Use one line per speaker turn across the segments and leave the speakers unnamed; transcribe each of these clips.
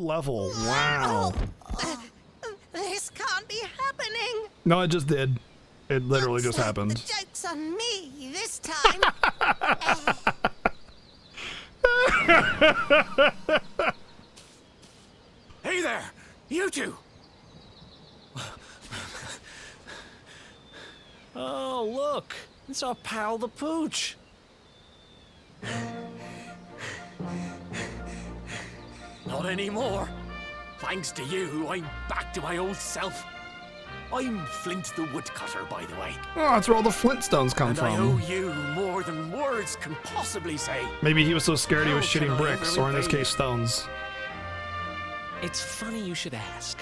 level. Wow.
This can't be happening.
No, it just did. It literally
Looks
just
like
happened.
The joke's on me this time.
Hey there, you two.
Oh, look. It's our pal the Pooch.
Not anymore. Thanks to you, I'm back to my old self. I'm Flint the Woodcutter, by the way.
Oh, that's where all the Flintstones come
And I owe
from.
you more than words can possibly say.
Maybe he was so scared he was
How can
shitting
I
bricks,
ever
or in this
repay
case, stones.
It's funny you should ask.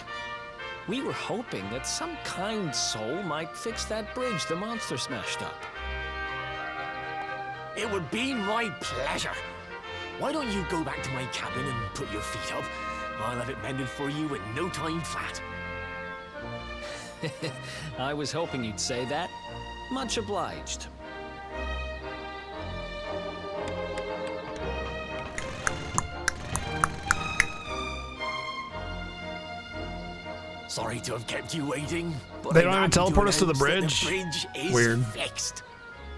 We were hoping that some kind soul might fix that bridge the monster smashed up.
It would be my pleasure. Why don't you go back to my cabin and put your feet up? I'll have it mended for you in no time flat.
I was hoping you'd say that. Much obliged.
Sorry to have kept you waiting, but
They
I'm
don't even
happy to
teleport us to the
announce that
bridge?
The bridge is
Weird.
fixed.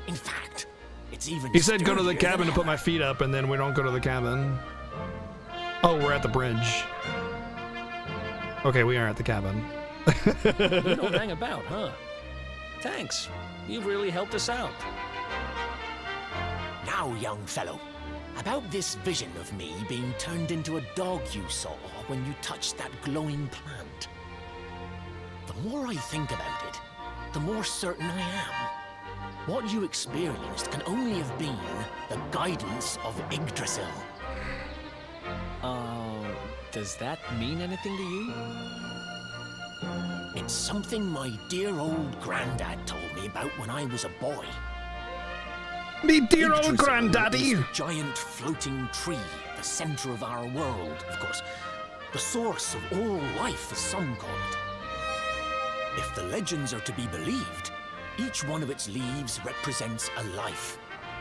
In fact, it's even
He said go to the
sturdier
cabin
than
to put my
ever.
feet up, and then we don't go to the cabin. Oh, we're at the bridge. Okay, we are at the cabin.
You don't hang about, huh? Thanks. You've really helped us out.
Now, young fellow, about this vision of me being turned into a dog you saw when you touched that glowing plant. The more I think about it, the more certain I am. What you experienced can only have been the guidance of Yggdrasil.
Does that mean anything to you?
It's something my dear old granddad told me about when I was a boy.
Me dear old
Yggdrasil
granddaddy!
is the giant floating tree, the center of our world, of course. The source of all life, as some call it. If the legends are to be believed, each one of its leaves represents a life,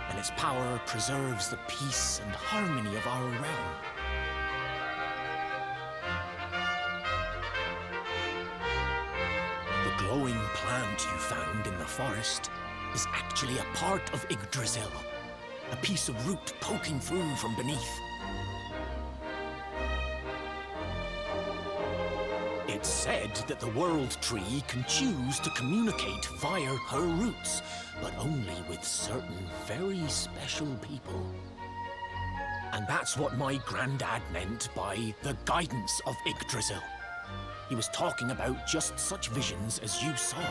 and its power preserves the peace and harmony of our realm. The glowing plant you found in the forest is actually a part of Yggdrasil, a piece of root poking through from beneath. It's said that the World Tree can choose to communicate via her roots, but only with certain very special people. And that's what my granddad meant by the guidance of Yggdrasil. He was talking about just such visions as you saw.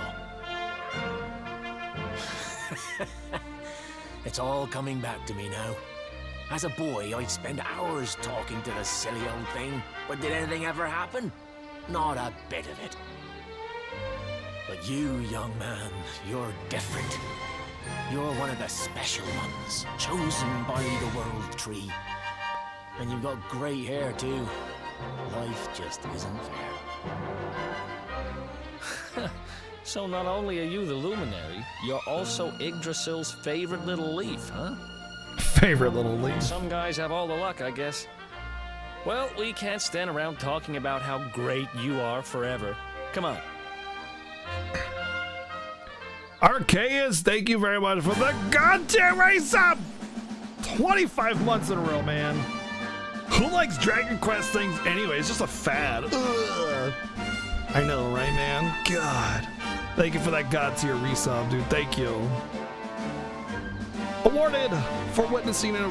It's all coming back to me now. As a boy, I'd spend hours talking to the silly old thing, but did anything ever happen? Not a bit of it. But you, young man, you're different. You're one of the special ones, chosen by the World Tree. And you've got great hair, too. Life just isn't fair.
So not only are you the luminary, you're also Yggdrasil's favorite little leaf, huh?
Favorite little leaf.
Some guys have all the luck, I guess. Well, we can't stand around talking about how great you are forever. Come on.
Arceus, thank you very much for the goddamn race up! 25 months in a row, man. Who likes Dragon Quest things anyway? It's just a fad. Ugh. I know, right, man? God. Thank you for that God tier resub, dude. Thank you. Awarded for witnessing a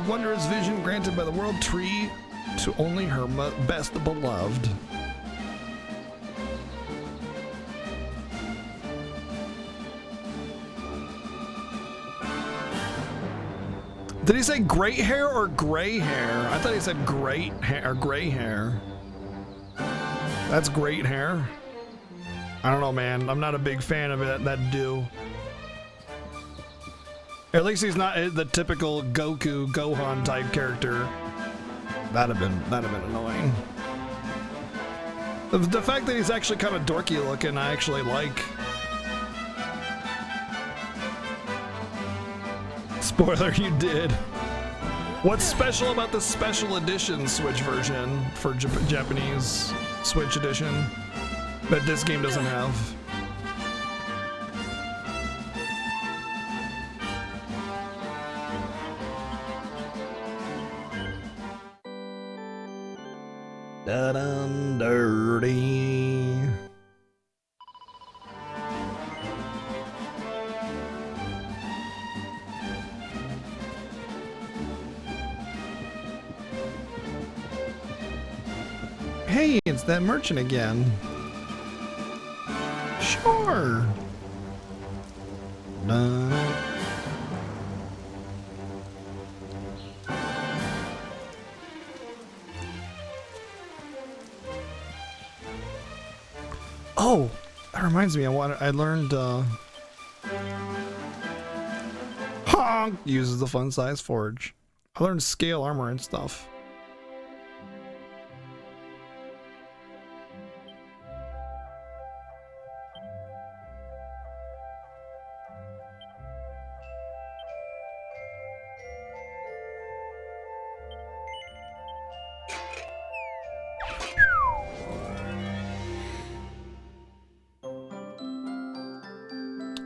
wondrous vision granted by the World Tree to only her best beloved. Did he say great hair or gray hair? I thought he said great hair or gray hair. That's great hair. I don't know, man. I'm not a big fan of it, that do. At least he's not the typical Goku, Gohan type character. That'd have been annoying. The fact that he's actually kind of dorky looking, I actually like. Spoiler, you did. What's special about the special edition Switch version for Japanese Switch edition that this game doesn't have? Dun dirty. Hey, it's that merchant again. Sure. Dun. Oh, that reminds me. I learned. Honk uses the fun size forge. I learned scale armor and stuff.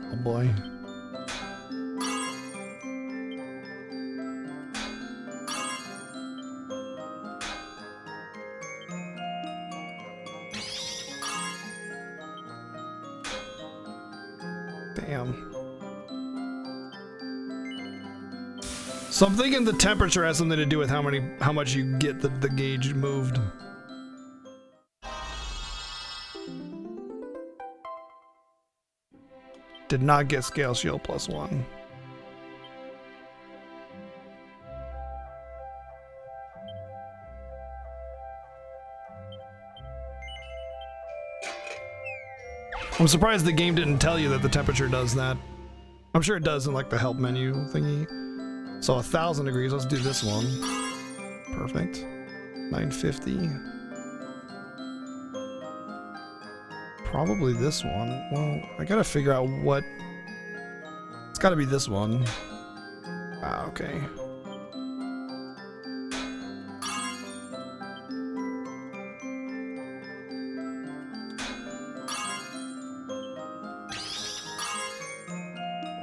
Oh boy. Damn. So I'm thinking the temperature has something to do with how much you get the gauge moved. Did not get scale shield +1. I'm surprised the game didn't tell you that the temperature does that. I'm sure it does in like the help menu thingy. So 1,000 degrees, let's do this one. Perfect. 950. Probably this one. Well, I gotta figure out what... It's gotta be this one. Ah, okay.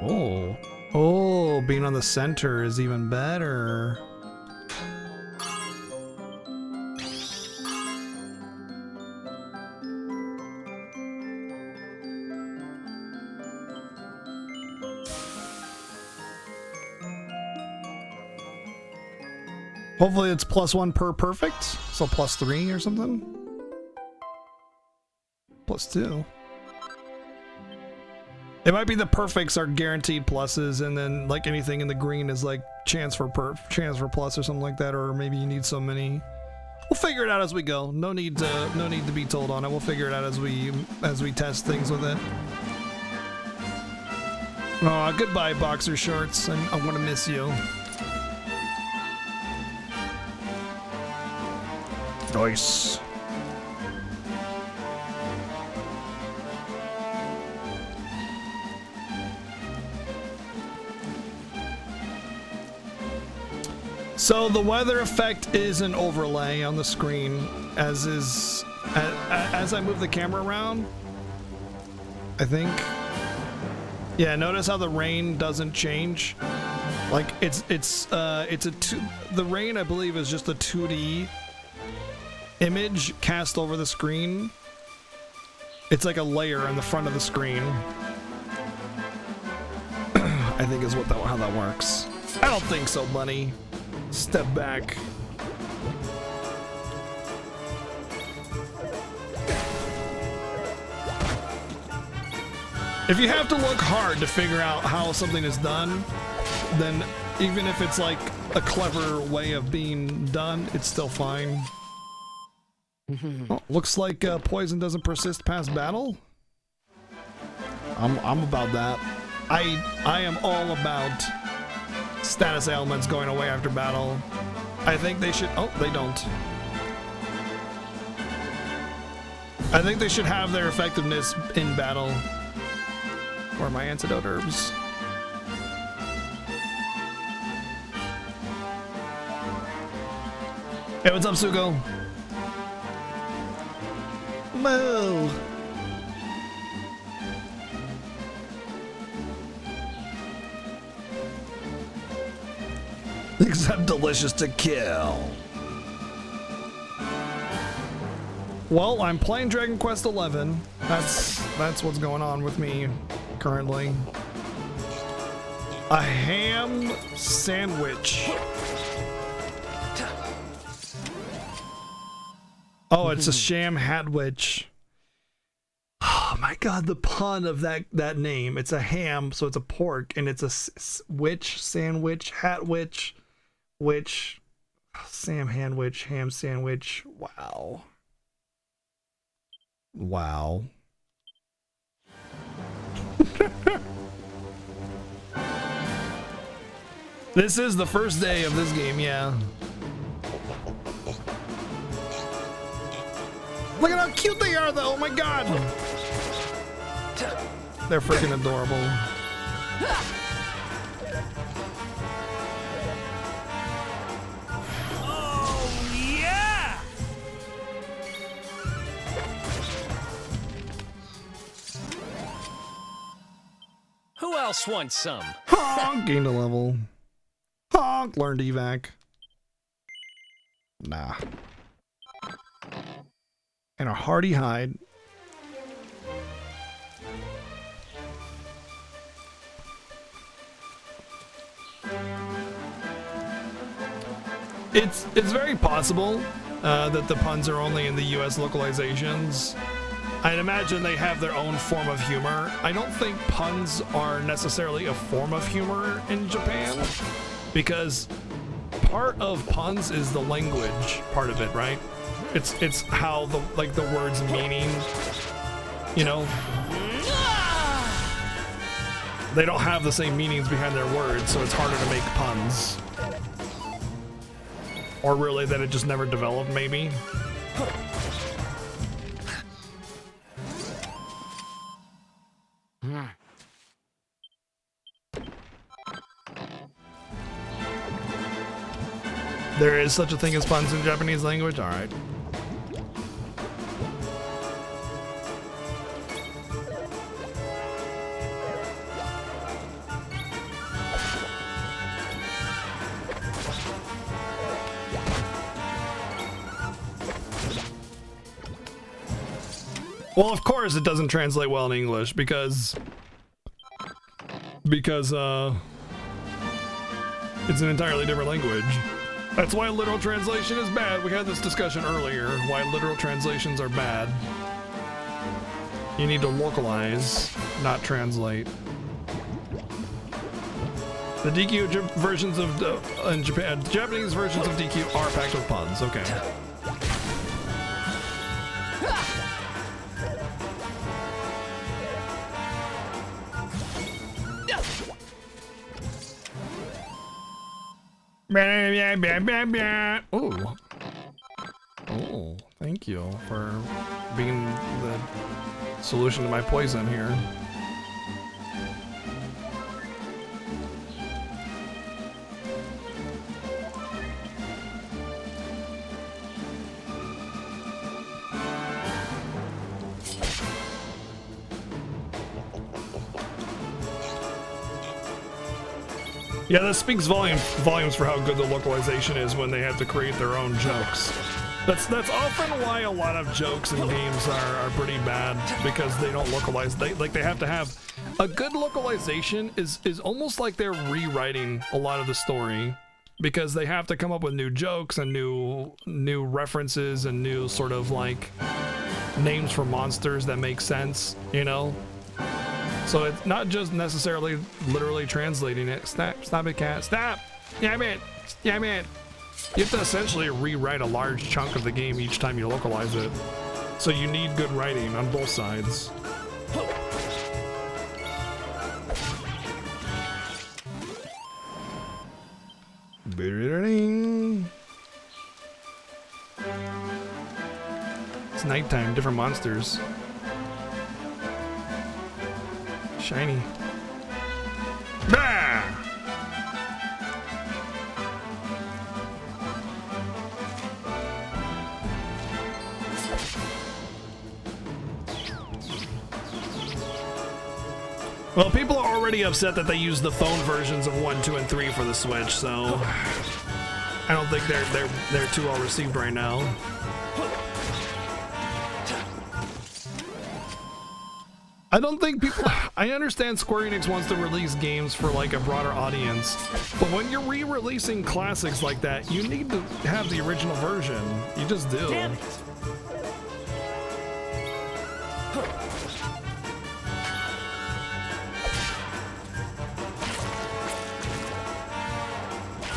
Oh. Oh, being on the center is even better. Hopefully it's +1 per perfect, so +3 or something. +2. It might be the perfects are guaranteed pluses, and then like anything in the green is like chance for plus or something like that, or maybe you need so many. We'll figure it out as we go. No need to be told on it. We'll figure it out as we test things with it. Oh, goodbye, boxer shorts. I'm gonna miss you. Nice. So the weather effect is an overlay on the screen, as I move the camera around. I think. Yeah, notice how the rain doesn't change. Like the rain, I believe, is just a 2D image cast over the screen. It's like a layer in the front of the screen. I think is how that works. I don't think so, Bunny. Step back. If you have to look hard to figure out how something is done, then even if it's like a clever way of being done, it's still fine. Oh, looks like poison doesn't persist past battle. I'm about that. I am all about status ailments going away after battle. I think they should. Oh, they don't. I think they should have their effectiveness in battle. Or my antidote herbs. Hey, what's up, Suko? Moo. Except delicious to kill. Well, I'm playing Dragon Quest XI. That's what's going on with me currently. A ham sandwich. Oh, it's a sham hatwich. Oh my god, the pun of that name. It's a ham, so it's a pork, and it's a witch sandwich, hatwich, witch, Sam Hanwich, ham sandwich. Wow. Wow. This is the first day of this game, yeah. Look at how cute they are, though. Oh my god. They're freaking adorable.
Oh, yeah! Who else wants some?
Honk, gained a level. Honk, learned evac. Nah. And a hardy hide. It's very possible that the puns are only in the US localizations. I'd imagine they have their own form of humor. I don't think puns are necessarily a form of humor in Japan, because part of puns is the language part of it, right? It's how the words meaning, you know, they don't have the same meanings behind their words, so it's harder to make puns. Or really that it just never developed, maybe. There is such a thing as puns in Japanese language? Alright. Well, of course it doesn't translate well in English because it's an entirely different language. That's why literal translation is bad. We had this discussion earlier, why literal translations are bad. You need to localize, not translate. The DQ versions of in Japan, Japanese versions of DQ are packed with puns. Okay. Oh. Oh, thank you for being the solution to my poison here. Yeah, that speaks volumes for how good the localization is when they have to create their own jokes. That's often why a lot of jokes in games are pretty bad, because they don't localize. They have to have a good localization is almost like they're rewriting a lot of the story, because they have to come up with new jokes and new references and new sort of like names for monsters that make sense, you know? So it's not just necessarily literally translating it. Stop it, cat. Stop! Damn it! Damn it! You have to essentially rewrite a large chunk of the game each time you localize it. So you need good writing on both sides. It's nighttime, different monsters. Shiny. Bah! Well, people are already upset that they use the phone versions of 1, 2, and 3 for the Switch, so I don't think they're too well received right now. I don't think people. I understand Square Enix wants to release games for like a broader audience, but when you're re-releasing classics like that, you need to have the original version. You just do.
Damn it.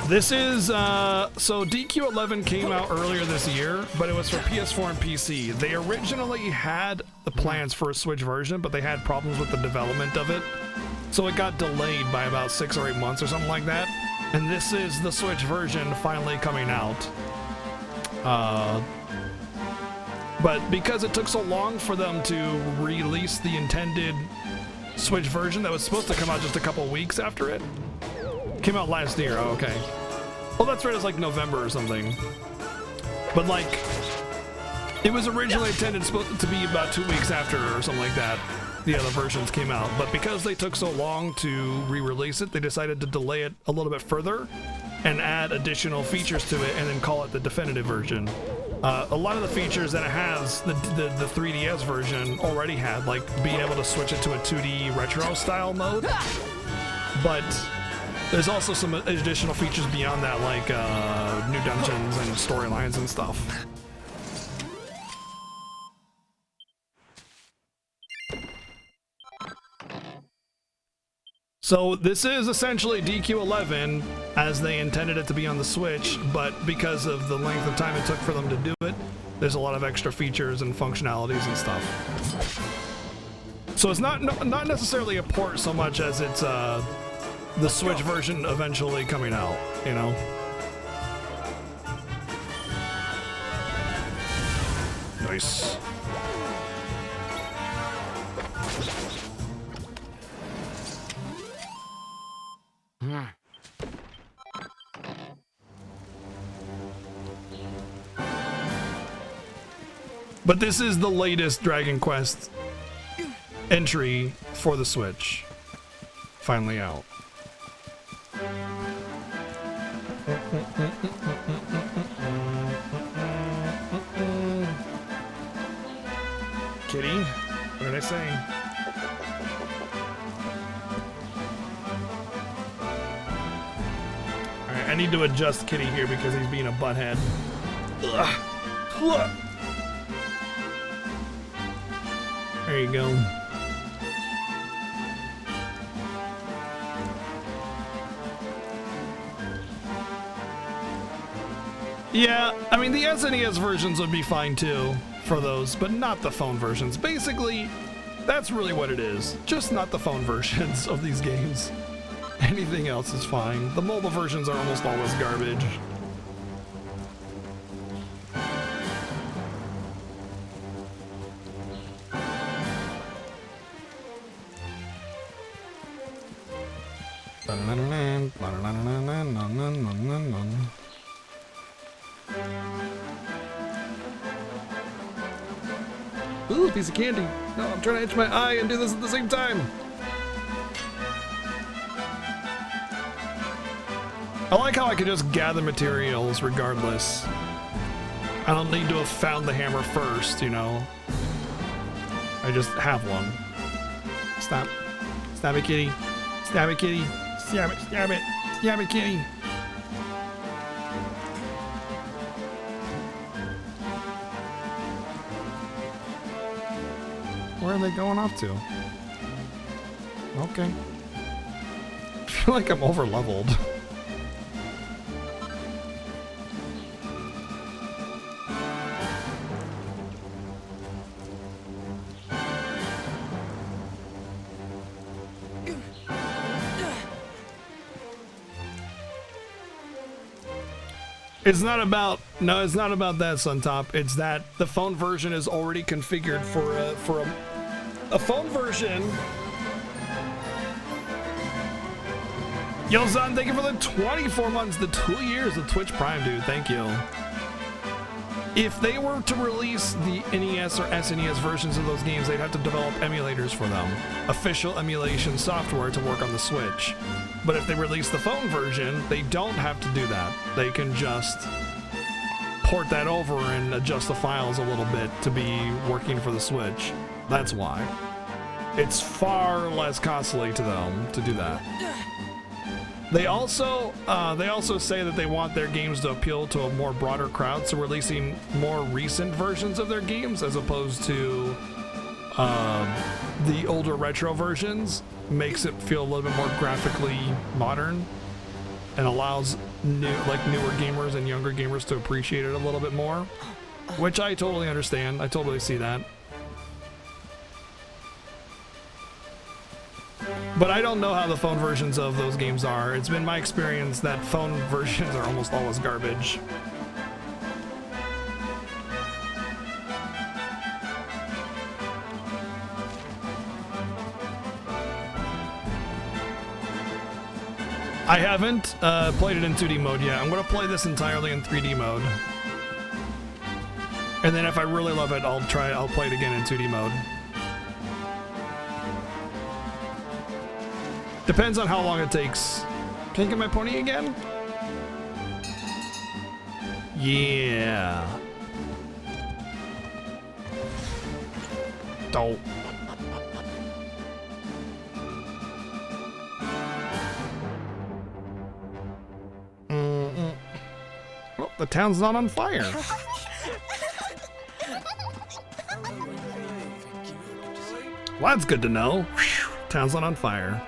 This is, so DQ11 came out earlier this year, but it was for PS4 and PC. They originally had the plans for a Switch version, but they had problems with the development of it. So it got delayed by about 6 or 8 months or something like that. And this is the Switch version finally coming out. But because it took so long for them to release the intended Switch version that was supposed to come out just a couple weeks after it, came out last year. Oh, okay. Well, that's right. It's like November or something. But like, it was originally intended to be about 2 weeks after or something like that. The other versions came out, but because they took so long to re-release it, they decided to delay it a little bit further and add additional features to it, and then call it the definitive version. A lot of the features that it has, the 3DS version already had, like being able to switch it to a 2D retro style mode, but there's also some additional features beyond that, like new dungeons and storylines and stuff. So this is essentially DQ11 as they intended it to be on the Switch, but because of the length of time it took for them to do it, there's a lot of extra features and functionalities and stuff. So it's not necessarily a port so much as it's the Switch version eventually coming out, you know? Nice. But this is the latest Dragon Quest entry for the Switch. Finally out. Kitty, what did I say? Alright, I need to adjust Kitty here because he's being a butthead. Ugh. Ugh. There you go. Yeah, I mean, the SNES versions would be fine too for those, but not the phone versions. Basically, that's really what it is. Just not the phone versions of these games. Anything else is fine. The mobile versions are almost always garbage. Ooh, piece of candy. No, I'm trying to itch my eye and do this at the same time. I like how I can just gather materials regardless. I don't need to have found the hammer first, you know. I just have one. Stop. Stab it, kitty. Stab it, kitty. Stab it, stab it. Stab it, kitty. Where are they going off to? Okay. I feel like I'm over leveled. It's not about, no, it's not about that, Suntop. It's that the phone version is already configured for a phone version. Yo, Zon, thank you for the 24 months, the 2 years of Twitch Prime, dude. Thank you. if they were to release the NES or SNES versions of those games, they'd have to develop emulators for them, official emulation software to work on the Switch. But if they release the phone version, they don't have to do that. They can just port that over and adjust the files a little bit to be working for the Switch. That's why. It's far less costly to them to do that. They also say that they want their games to appeal to a more broader crowd, so releasing more recent versions of their games as opposed to the older retro versions makes it feel a little bit more graphically modern and allows newer gamers and younger gamers to appreciate it a little bit more, which I totally understand. I totally see that. But I don't know how the phone versions of those games are. It's been my experience that phone versions are almost always garbage. I haven't played it in 2D mode yet. I'm going to play this entirely in 3D mode. And then if I really love it, I'll play it again in 2D mode. Depends on how long it takes. Can I get my pony again? Yeah. Don't. Well, the town's not on fire. Well, that's good to know. Whew, town's not on fire.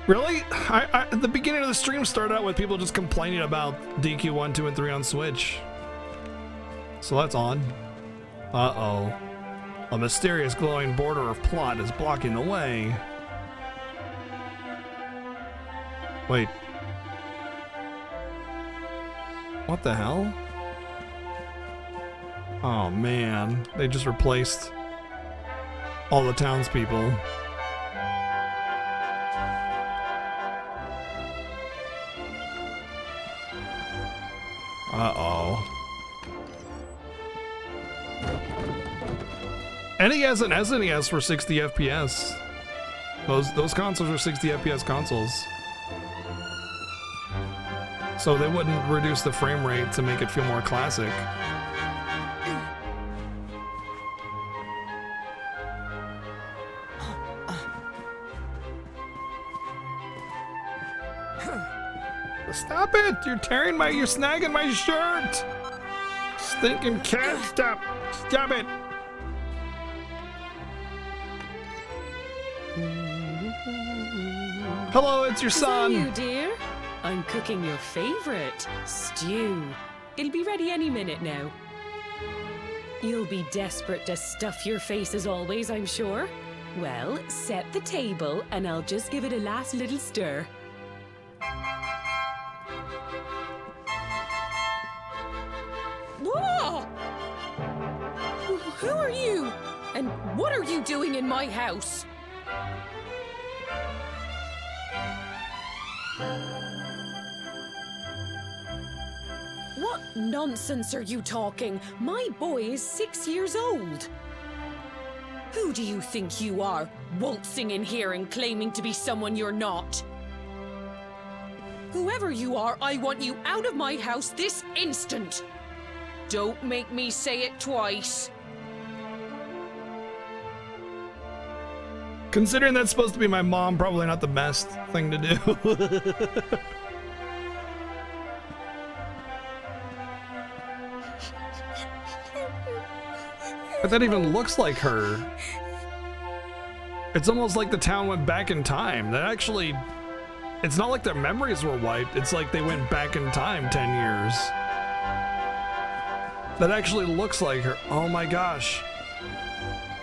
Really? At the beginning of the stream started out with people just complaining about DQ 1, 2, and 3 on Switch. So that's odd. Uh-oh. A mysterious glowing border of plot is blocking the way. Wait. What the hell? Oh man, they just replaced all the townspeople. Uh-oh. NES and SNES were 60 FPS. Those consoles were 60 FPS consoles. So they wouldn't reduce the frame rate to make it feel more classic. Stop it! You're snagging my shirt! Stinking cat, stop! Stop it! Hello, it's your son!
Is that you, dear? I'm cooking your favorite, stew. It'll be ready any minute now. You'll be desperate to stuff your face as always, I'm sure. Well, set the table and I'll just give it a last little stir. Whoa! Who are you? And what are you doing in my house? What nonsense are you talking? My boy is 6 years old. Who do you think you are, waltzing in here and claiming to be someone you're not? Whoever you are, I want you out of my house this instant. Don't make me say it twice.
Considering that's supposed to be my mom, probably not the best thing to do. But that even looks like her. It's almost like the town went back in time. That actually, it's not like their memories were wiped. It's like they went back in time 10 years. That actually looks like her. Oh my gosh.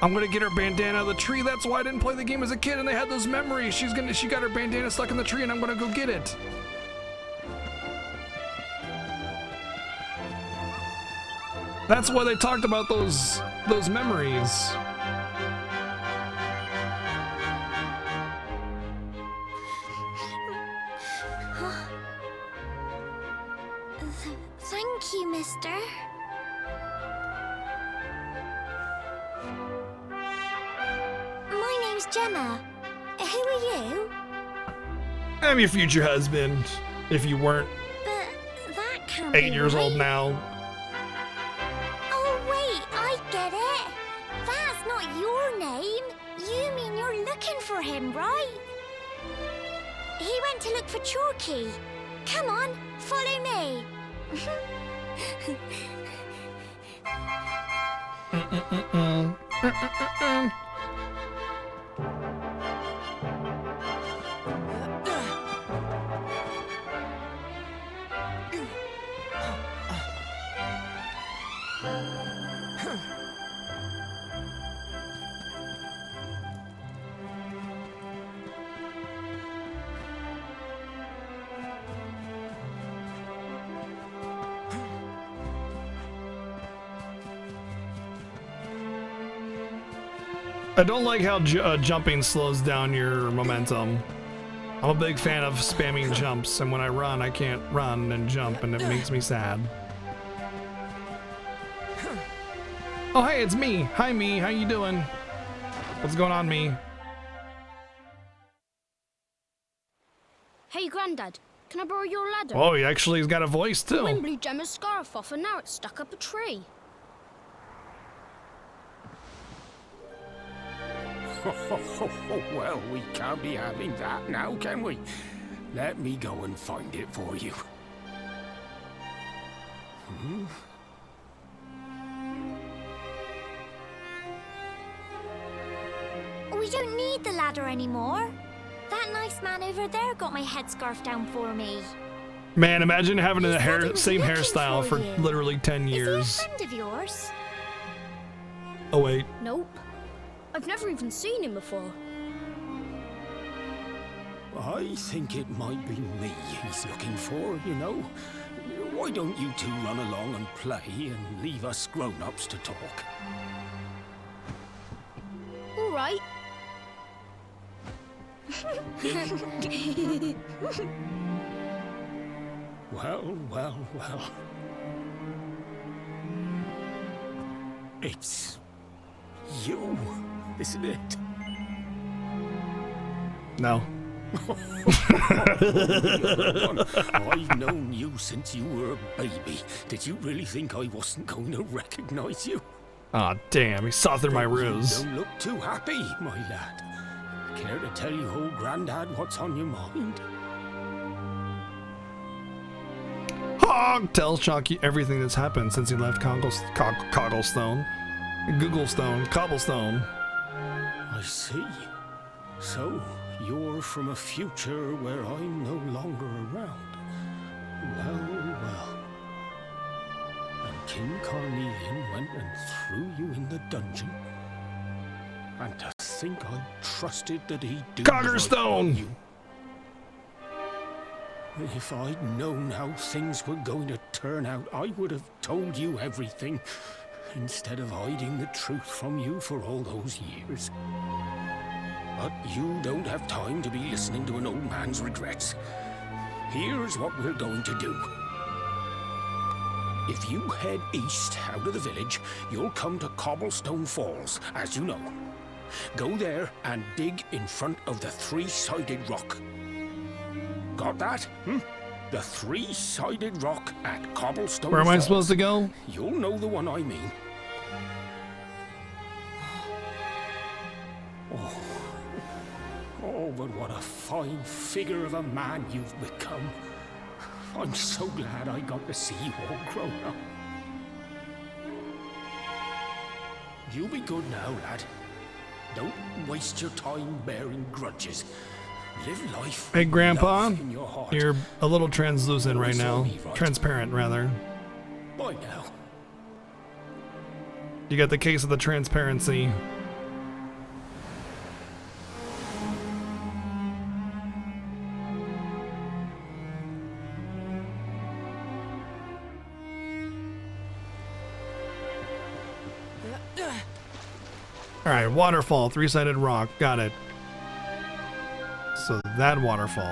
I'm gonna get her bandana out of the tree. That's why I didn't play the game as a kid and they had those memories. She got her bandana stuck in the tree and I'm gonna go get it. That's why they talked about those memories.
Thank you, mister. My name's Gemma. Who are you?
I'm your future husband, if you weren't
But that can't
8
be
years old
right.
now.
Oh, wait, I get it. That's not your name. You mean you're looking for him, right? He went to look for Chalky. Come on, follow me.
I don't like how jumping slows down your momentum. I'm a big fan of spamming jumps, and when I run, I can't run and jump, and it makes me sad. Oh, hey, it's me. Hi, me. How you doing? What's going on, me?
Hey, Grandad, can I borrow your ladder?
Oh, he actually has got a voice,
The
too.
wind blew Gemma's scarf off and now it's stuck up a tree.
Well, we can't be having that now, can we? Let me go and find it for you.
We don't need the ladder anymore. That nice man over there got my headscarf down for me.
Man, imagine having
He
the
said he was
same
looking
hairstyle for
for you.
literally 10
Is he a
years.
friend of yours?
Oh, wait.
Nope. I've never even seen him before.
I think it might be me he's looking for, you know. Why don't you two run along and play and leave us grown-ups to talk?
All right.
Well. It's you, isn't it?
No.
I've known you since you were a baby. Did you really think I wasn't going to recognize you?
Aw, damn. He saw through my ruse.
You don't look too happy, my lad. Care to tell your old granddad what's on your mind?
Hog tells Chalky everything that's happened since he left Cogglestone. Cobblestone.
I see. So, you're from a future where I'm no longer around. Well. And King Carnelian went and threw you in the dungeon. And to think I trusted that he'd do
Coggerstone!
right by you. If I'd known how things were going to turn out, I would have told you everything, instead of hiding the truth from you for all those years. But you don't have time to be listening to an old man's regrets. Here's what we're going to do. If you head east out of the village, you'll come to Cobblestone Falls, as you know. Go there and dig in front of the three-sided rock. Got that? The three-sided rock at Cobblestone
Where am I
Falls.
supposed to go?
You'll know the one I mean. Oh, but what a fine figure of a man you've become. I'm so glad I got to see you all grown up. You be good now, lad. Don't waste your time bearing grudges. Live life.
Hey,
with
Grandpa,
love in your heart.
you're a little translucent right now.
Always will be right.
Transparent, rather.
Bye now.
You got the case of the transparency. Alright, waterfall, three-sided rock, got it. So that waterfall.